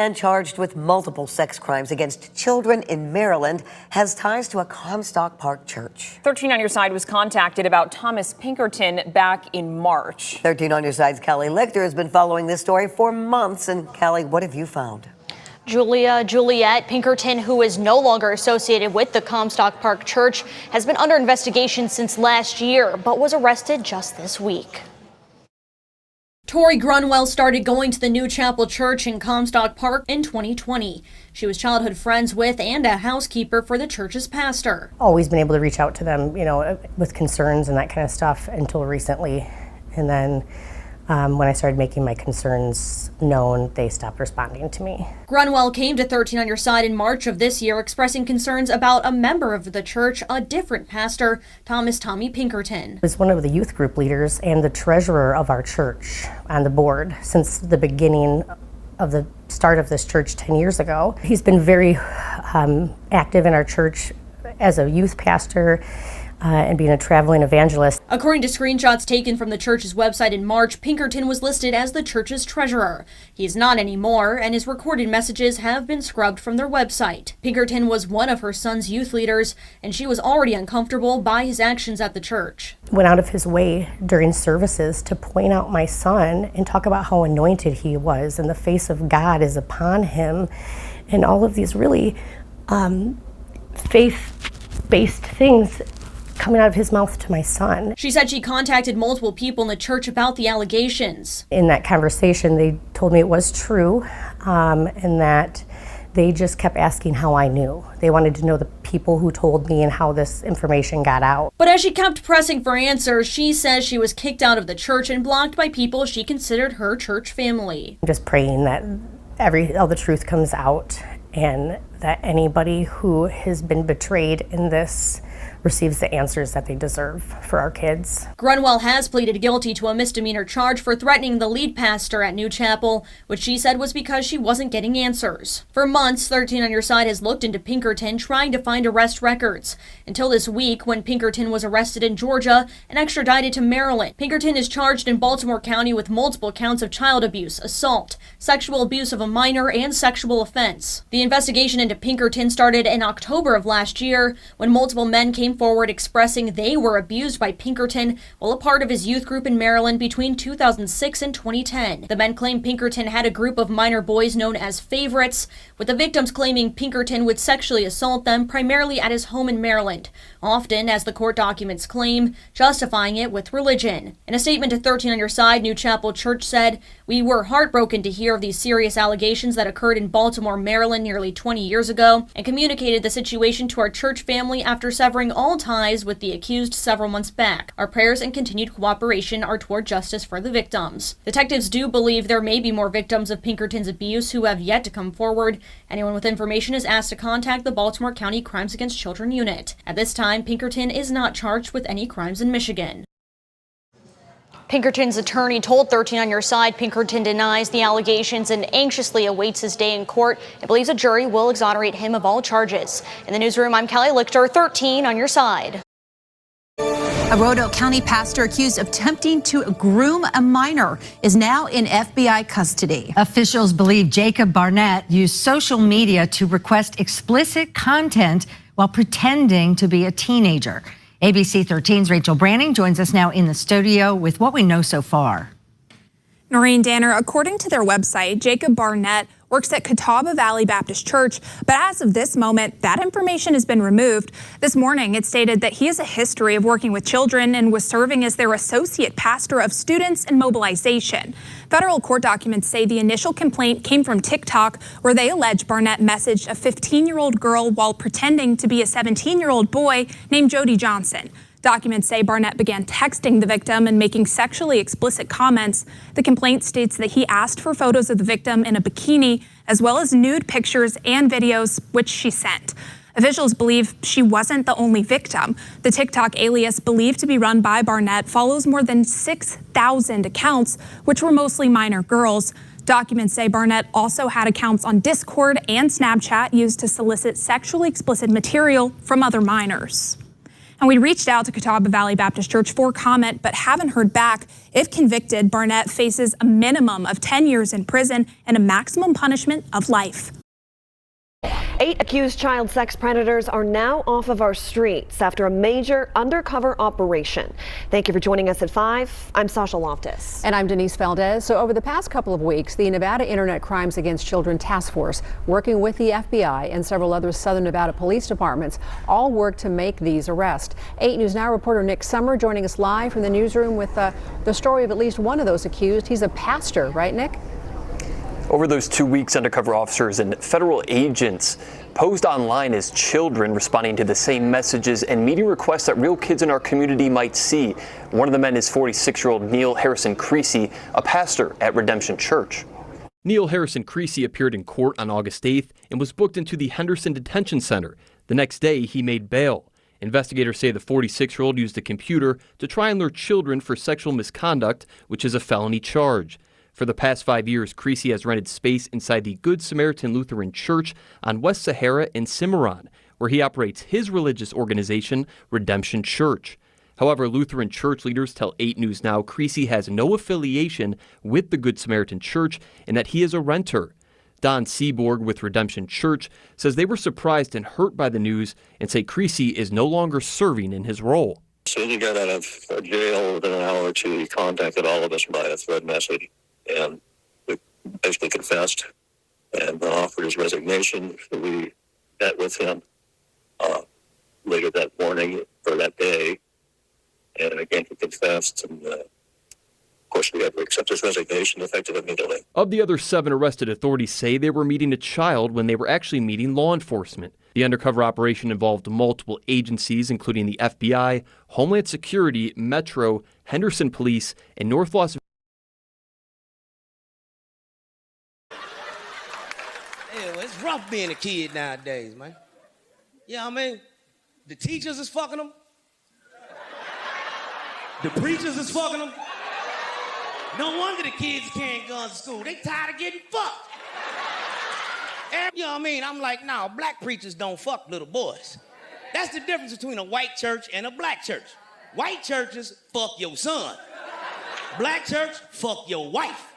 And charged with multiple sex crimes against children in Maryland has ties to a Comstock Park church. 13 on Your Side was contacted about Thomas Pinkerton back in March. 13 on Your Side's Kelly Lichter has been following this story for months. And Kelly, what have you found? Juliet Pinkerton, who is no longer associated with the Comstock Park Church, has been under investigation since last year, but was arrested just this week. Tori Grunwell started going to the New Chapel Church in Comstock Park in 2020. She was childhood friends with and a housekeeper for the church's pastor. Always been able to reach out to them, with concerns and that kind of stuff until recently. And then when I started making my concerns known, they stopped responding to me. Grunwell came to 13 on Your Side in March of this year expressing concerns about a member of the church, a different pastor, Tommy Pinkerton. He was one of the youth group leaders and the treasurer of our church on the board since the beginning of the start of this church 10 years ago. He's been very active in our church as a youth pastor and being a traveling evangelist. According to screenshots taken from the church's website in March, Pinkerton was listed as the church's treasurer. He is not anymore, and his recorded messages have been scrubbed from their website. Pinkerton was one of her son's youth leaders, and she was already uncomfortable by his actions at the church. Went out of his way during services to point out my son and talk about how anointed he was and the face of God is upon him, and all of these really faith-based things coming out of his mouth to my son. She said she contacted multiple people in the church about the allegations. In that conversation, they told me it was true, and that they just kept asking how I knew. They wanted to know the people who told me and how this information got out. But as she kept pressing for answers, she says she was kicked out of the church and blocked by people she considered her church family. I'm just praying that all the truth comes out and that anybody who has been betrayed in this receives the answers that they deserve for our kids. Grunwell has pleaded guilty to a misdemeanor charge for threatening the lead pastor at New Chapel, which she said was because she wasn't getting answers. For months, 13 on Your Side has looked into Pinkerton, trying to find arrest records, until this week when Pinkerton was arrested in Georgia and extradited to Maryland. Pinkerton is charged in Baltimore County with multiple counts of child abuse, assault, sexual abuse of a minor, and sexual offense. The investigation into Pinkerton started in October of last year when multiple men came forward expressing they were abused by Pinkerton while a part of his youth group in Maryland between 2006 and 2010. The men claimed Pinkerton had a group of minor boys known as favorites, with the victims claiming Pinkerton would sexually assault them primarily at his home in Maryland, often, as the court documents claim, justifying it with religion. In a statement to 13 on Your Side, New Chapel Church said, "We were heartbroken to hear of these serious allegations that occurred in Baltimore, Maryland nearly 20 years ago, and communicated the situation to our church family after severing all ties with the accused several months back. Our prayers and continued cooperation are toward justice for the victims." Detectives do believe there may be more victims of Pinkerton's abuse who have yet to come forward. Anyone with information is asked to contact the Baltimore County Crimes Against Children Unit. At this time, Pinkerton is not charged with any crimes in Michigan. Pinkerton's attorney told 13 on Your Side Pinkerton denies the allegations and anxiously awaits his day in court and believes a jury will exonerate him of all charges. In the newsroom, I'm Kelly Lichter, 13 on Your Side. A Roanoke County pastor accused of attempting to groom a minor is now in FBI custody. Officials believe Jacob Barnett used social media to request explicit content while pretending to be a teenager. ABC 13's Rachel Branning joins us now in the studio with what we know so far. Noreen Danner, according to their website, Jacob Barnett works at Catawba Valley Baptist Church, but as of this moment, that information has been removed. This morning, it stated that he has a history of working with children and was serving as their associate pastor of students and mobilization. Federal court documents say the initial complaint came from TikTok, where they allege Barnett messaged a 15-year-old girl while pretending to be a 17-year-old boy named Jody Johnson. Documents say Barnett began texting the victim and making sexually explicit comments. The complaint states that he asked for photos of the victim in a bikini, as well as nude pictures and videos, which she sent. Officials believe she wasn't the only victim. The TikTok alias, believed to be run by Barnett, follows more than 6,000 accounts, which were mostly minor girls. Documents say Barnett also had accounts on Discord and Snapchat used to solicit sexually explicit material from other minors. And we reached out to Catawba Valley Baptist Church for comment, but haven't heard back. If convicted, Barnett faces a minimum of 10 years in prison and a maximum punishment of life. 8 accused child sex predators are now off of our streets after a major undercover operation. Thank you for joining us at 5. I'm Sasha Loftus. And I'm Denise Valdez. So over the past couple of weeks, the Nevada Internet Crimes Against Children Task Force, working with the FBI and several other Southern Nevada police departments, all worked to make these arrests. 8 News Now reporter Nick Summer joining us live from the newsroom with the story of at least one of those accused. He's a pastor, right, Nick? Over those 2 weeks, undercover officers and federal agents posed online as children, responding to the same messages and meeting requests that real kids in our community might see. One of the men is 46-year-old Neil Harrison Creasy, a pastor at Redemption Church. Neil Harrison Creasy appeared in court on August 8th and was booked into the Henderson Detention Center. The next day, he made bail. Investigators say the 46-year-old used a computer to try and lure children for sexual misconduct, which is a felony charge. For the past 5 years, Creasy has rented space inside the Good Samaritan Lutheran Church on West Sahara in Cimarron, where he operates his religious organization, Redemption Church. However, Lutheran church leaders tell 8 News Now Creasy has no affiliation with the Good Samaritan Church and that he is a renter. Don Seaborg with Redemption Church says they were surprised and hurt by the news and say Creasy is no longer serving in his role. As soon as he got out of jail, within an hour or two, he contacted all of us by a thread message and basically confessed and offered his resignation. We met with him later that morning or that day, and again he confessed, and of course we had to accept his resignation effective immediately. Of the other 7 arrested, authorities say they were meeting a child when they were actually meeting law enforcement. The undercover operation involved multiple agencies, including the FBI, Homeland Security, Metro, Henderson Police, and North Las Vegas. It's rough being a kid nowadays, man. You know what I mean? The teachers is fucking them. The preachers is fucking them. No wonder the kids carrying guns to school. They tired of getting fucked. And, you know what I mean? I'm like, no, black preachers don't fuck little boys. That's the difference between a white church and a black church. White churches fuck your son. Black church fuck your wife.